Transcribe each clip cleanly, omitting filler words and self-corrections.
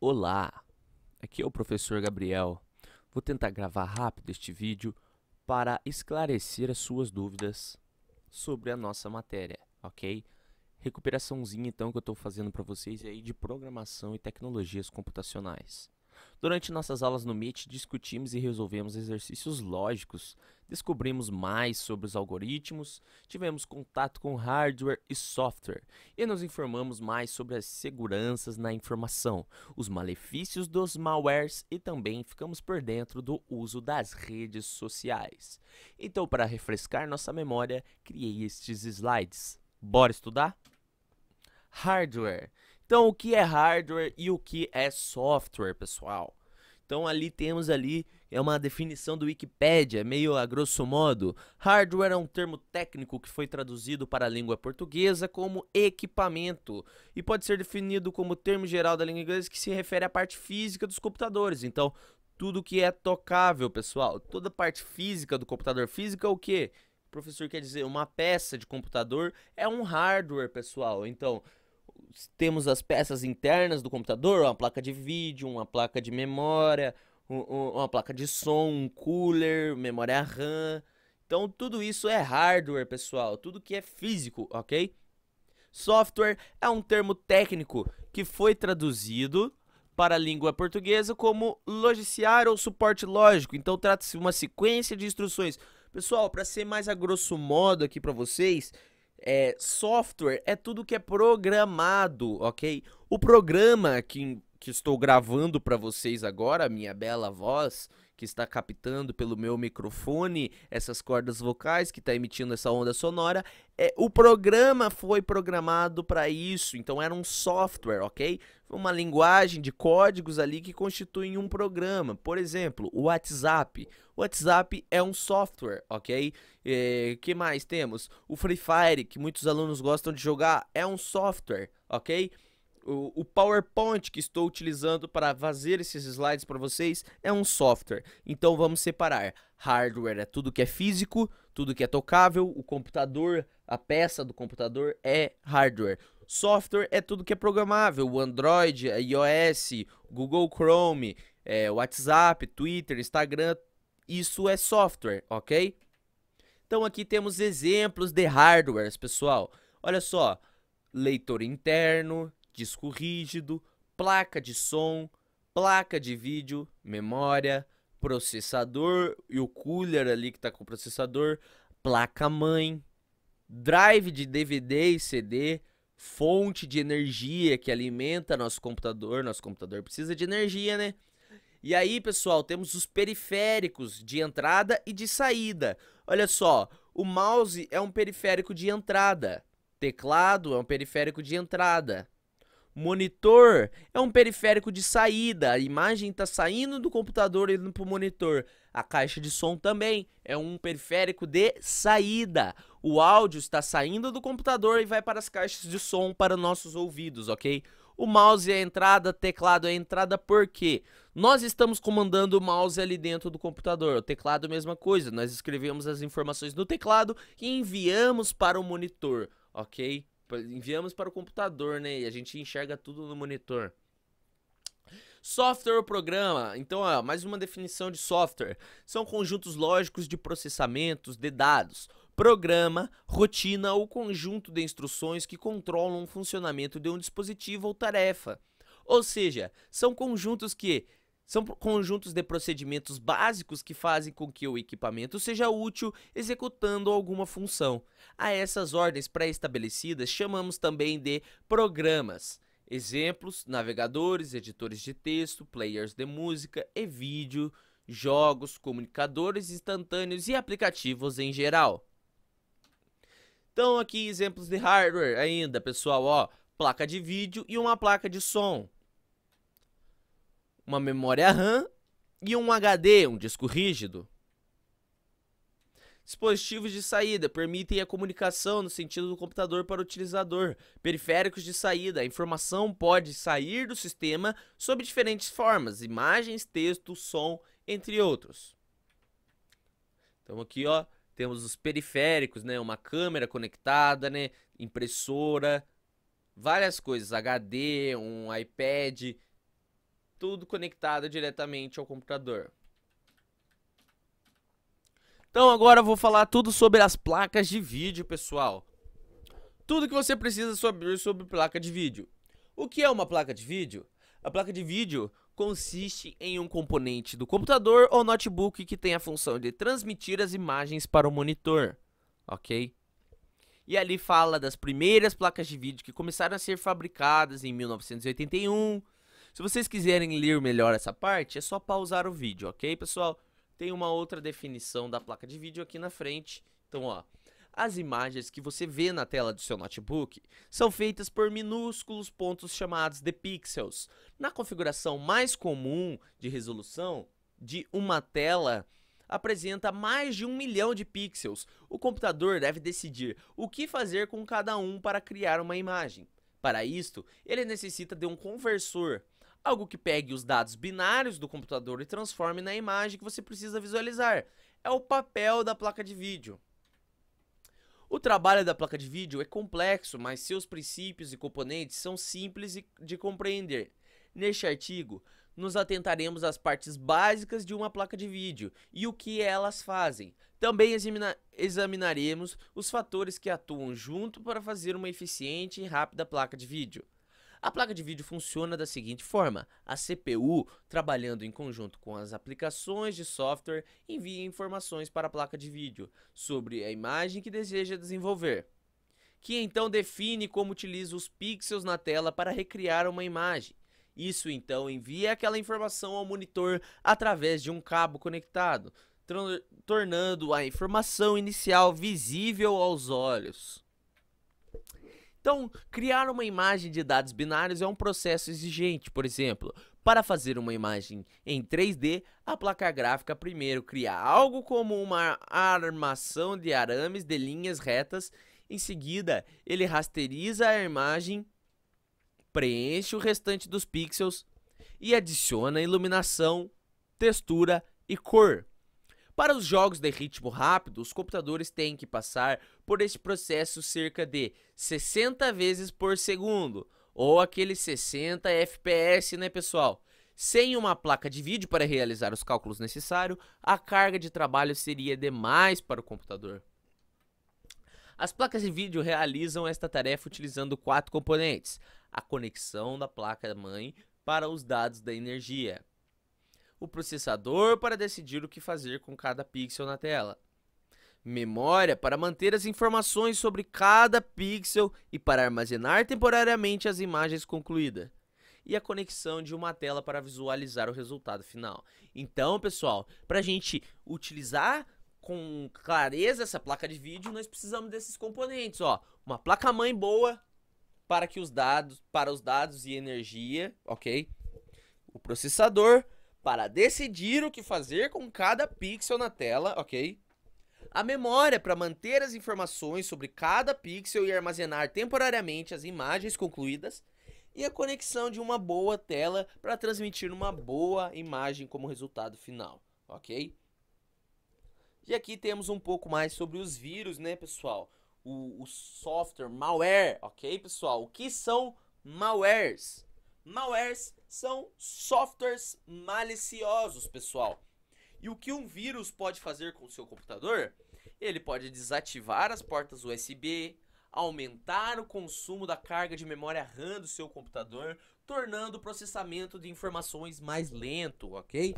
Olá, aqui é o professor Gabriel. Vou tentar gravar rápido este vídeo para esclarecer as suas dúvidas sobre a nossa matéria, ok? Recuperaçãozinha então que eu estou fazendo para vocês aí de programação e tecnologias computacionais. Durante nossas aulas no Meet, discutimos e resolvemos exercícios lógicos, descobrimos mais sobre os algoritmos, tivemos contato com hardware e software e nos informamos mais sobre as seguranças na informação, os malefícios dos malwares e também ficamos por dentro do uso das redes sociais. Então, para refrescar nossa memória, criei estes slides. Bora estudar? Hardware. Então, o que é hardware e o que é software, pessoal? Então, ali temos é uma definição do Wikipedia, meio a grosso modo. Hardware é um termo técnico que foi traduzido para a língua portuguesa como equipamento e pode ser definido como termo geral da língua inglesa que se refere à parte física dos computadores. Então, tudo que é tocável, pessoal, toda a parte física do computador. Física é o quê? O professor quer dizer, uma peça de computador é um hardware, pessoal. Então, temos as peças internas do computador, uma placa de vídeo, uma placa de memória, uma placa de som, um cooler, memória RAM. Então, tudo isso é hardware, pessoal. Tudo que é físico, ok? Software é um termo técnico que foi traduzido para a língua portuguesa como logiciar ou suporte lógico. Então, trata-se de uma sequência de instruções. Pessoal, para ser mais a grosso modo aqui para vocês, software é tudo que é programado, ok? O programa que estou gravando para vocês agora, a minha bela voz, que está captando pelo meu microfone essas cordas vocais, que está emitindo essa onda sonora, o programa foi programado para isso, então era um software, ok? Uma linguagem de códigos ali que constituem um programa. Por exemplo, o WhatsApp. O WhatsApp é um software, ok? Que mais temos? O Free Fire, que muitos alunos gostam de jogar, é um software, ok? O PowerPoint que estou utilizando para fazer esses slides para vocês é um software. Então vamos separar. Hardware é tudo que é físico, tudo que é tocável. O computador, a peça do computador é hardware. Software é tudo que é programável. O Android, a iOS, Google Chrome, WhatsApp, Twitter, Instagram. Isso é software, ok? Então aqui temos exemplos de hardwares, pessoal. Olha só, leitor interno, disco rígido, placa de som, placa de vídeo, memória, processador e o cooler ali que está com o processador, placa-mãe, drive de DVD e CD, fonte de energia que alimenta nosso computador precisa de energia, né? E aí, pessoal, temos os periféricos de entrada e de saída. Olha só, o mouse é um periférico de entrada, teclado é um periférico de entrada. Monitor é um periférico de saída, a imagem está saindo do computador e indo para o monitor. A caixa de som também é um periférico de saída. O áudio está saindo do computador e vai para as caixas de som para nossos ouvidos, ok? O mouse é a entrada, teclado é a entrada, por quê? Nós estamos comandando o mouse ali dentro do computador. O teclado é a mesma coisa, nós escrevemos as informações no teclado e enviamos para o monitor, ok? Enviamos para o computador, né? E a gente enxerga tudo no monitor. Software ou programa. Então, ó, mais uma definição de software. São conjuntos lógicos de processamentos de dados. Programa, rotina ou conjunto de instruções que controlam o funcionamento de um dispositivo ou tarefa. Ou seja, são conjuntos de procedimentos básicos que fazem com que o equipamento seja útil executando alguma função. A essas ordens pré-estabelecidas chamamos também de programas. Exemplos: navegadores, editores de texto, players de música e vídeo, jogos, comunicadores instantâneos e aplicativos em geral. Então aqui exemplos de hardware ainda, pessoal, ó, placa de vídeo e uma placa de som, uma memória RAM e um HD, um disco rígido. Dispositivos de saída permitem a comunicação no sentido do computador para o utilizador. Periféricos de saída, a informação pode sair do sistema sob diferentes formas: imagens, texto, som, entre outros. Então aqui, ó, temos os periféricos, né? Uma câmera conectada, né? Impressora, várias coisas, HD, um iPad. tudo conectado diretamente ao computador. Então agora eu vou falar tudo sobre as placas de vídeo, pessoal. Tudo que você precisa saber sobre placa de vídeo. O que é uma placa de vídeo? A placa de vídeo consiste em um componente do computador ou notebook que tem a função de transmitir as imagens para o monitor, ok? E ali fala das primeiras placas de vídeo que começaram a ser fabricadas em 1981. Se vocês quiserem ler melhor essa parte, é só pausar o vídeo, ok, pessoal? Tem uma outra definição da placa de vídeo aqui na frente. Então, ó, as imagens que você vê na tela do seu notebook são feitas por minúsculos pontos chamados de pixels. Na configuração mais comum de resolução de uma tela, apresenta mais de 1 milhão de pixels. O computador deve decidir o que fazer com cada um para criar uma imagem. Para isto, ele necessita de um conversor, algo que pegue os dados binários do computador e transforme na imagem que você precisa visualizar. É o papel da placa de vídeo. O trabalho da placa de vídeo é complexo, mas seus princípios e componentes são simples de compreender. Neste artigo, nos atentaremos às partes básicas de uma placa de vídeo e o que elas fazem. Também examinaremos os fatores que atuam junto para fazer uma eficiente e rápida placa de vídeo. A placa de vídeo funciona da seguinte forma: a CPU, trabalhando em conjunto com as aplicações de software, envia informações para a placa de vídeo sobre a imagem que deseja desenvolver, que então define como utiliza os pixels na tela para recriar uma imagem. Isso então envia aquela informação ao monitor através de um cabo conectado, tornando a informação inicial visível aos olhos. Então, criar uma imagem de dados binários é um processo exigente. Por exemplo, para fazer uma imagem em 3D, a placa gráfica primeiro cria algo como uma armação de arames de linhas retas. Em seguida, ele rasteriza a imagem, preenche o restante dos pixels e adiciona iluminação, textura e cor. Para os jogos de ritmo rápido, os computadores têm que passar por este processo cerca de 60 vezes por segundo, ou aqueles 60 FPS, né, pessoal? Sem uma placa de vídeo para realizar os cálculos necessários, a carga de trabalho seria demais para o computador. As placas de vídeo realizam esta tarefa utilizando 4 componentes: a conexão da placa-mãe para os dados da energia, o processador para decidir o que fazer com cada pixel na tela, memória para manter as informações sobre cada pixel e para armazenar temporariamente as imagens concluídas, e a conexão de uma tela para visualizar o resultado final. Então, pessoal, para a gente utilizar com clareza essa placa de vídeo, nós precisamos desses componentes, ó, uma placa-mãe boa para os dados e energia, ok? O processador para decidir o que fazer com cada pixel na tela, ok? A memória para manter as informações sobre cada pixel e armazenar temporariamente as imagens concluídas, e a conexão de uma boa tela para transmitir uma boa imagem como resultado final, ok? E aqui temos um pouco mais sobre os vírus, né, pessoal? O software, malware, ok, pessoal? O que são malwares? Malwares são softwares maliciosos, pessoal. E o que um vírus pode fazer com o seu computador? Ele pode desativar as portas USB, aumentar o consumo da carga de memória RAM do seu computador, tornando o processamento de informações mais lento, ok?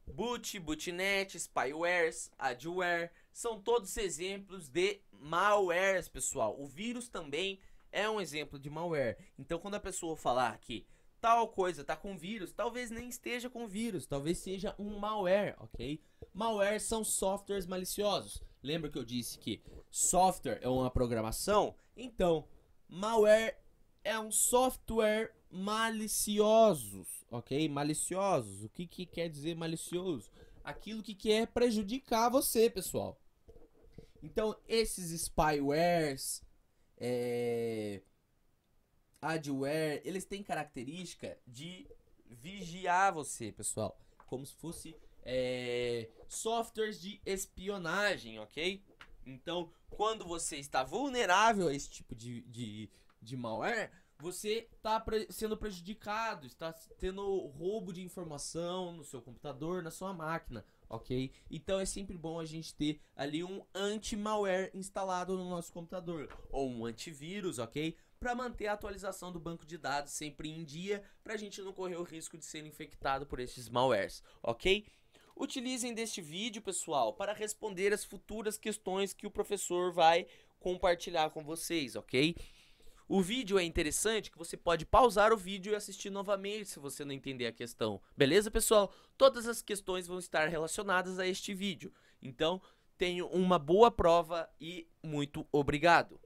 Boot, bootnet, spywares, adware, são todos exemplos de malwares, pessoal. O vírus também é um exemplo de malware. Então, quando a pessoa falar que tal coisa tá com vírus, talvez nem esteja com vírus, talvez seja um malware, ok? Malware são softwares maliciosos. Lembra que eu disse que software é uma programação? Então, malware é um software maliciosos, ok? Maliciosos. O que quer dizer malicioso? Aquilo que quer prejudicar você, pessoal. Então, esses spywares, adware, eles têm característica de vigiar você, pessoal. Como se fosse softwares de espionagem, ok? Então, quando você está vulnerável a esse tipo de malware, você está sendo prejudicado, está tendo roubo de informação no seu computador, na sua máquina, ok? Então é sempre bom a gente ter ali um anti-malware instalado no nosso computador, ou um antivírus, ok? Para manter a atualização do banco de dados sempre em dia, para a gente não correr o risco de ser infectado por esses malwares, ok? Utilizem deste vídeo, pessoal, para responder as futuras questões que o professor vai compartilhar com vocês, ok? O vídeo é interessante que você pode pausar o vídeo e assistir novamente se você não entender a questão. Beleza, pessoal? Todas as questões vão estar relacionadas a este vídeo. Então, tenham uma boa prova e muito obrigado.